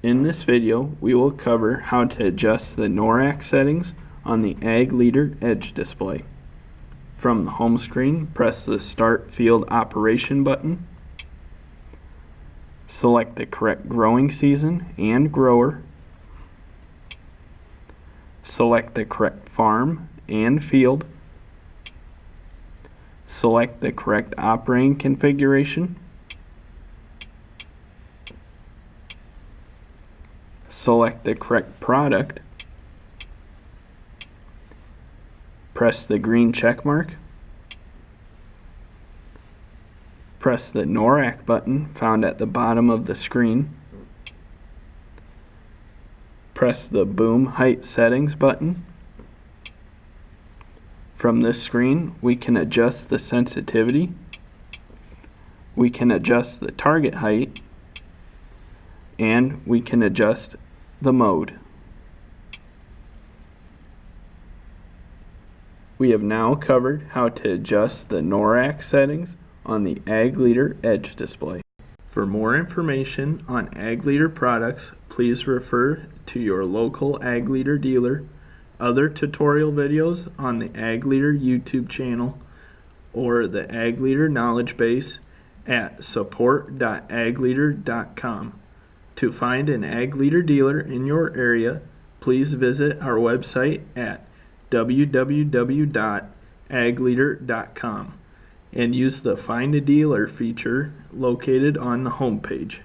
In this video, we will cover how to adjust the NORAC settings on the Ag Leader Edge display. From the home screen, press the Start Field Operation button. Select the correct growing season and grower. Select the correct farm and field. Select the correct operating configuration. Select the correct product. Press the green check mark. Press the NORAC button found at the bottom of the screen. Press the boom height settings button. From this screen, we can adjust the sensitivity. We can adjust the target height, and we can adjust the mode. We have now covered how to adjust the NORAC settings on the Ag Leader Edge display. For more information on Ag Leader products, please refer to your local Ag Leader dealer, other tutorial videos on the Ag Leader YouTube channel, or the Ag Leader Knowledgebase at support.agleader.com. To find an Ag Leader dealer in your area, please visit our website at www.agleader.com and use the Find a Dealer feature located on the homepage.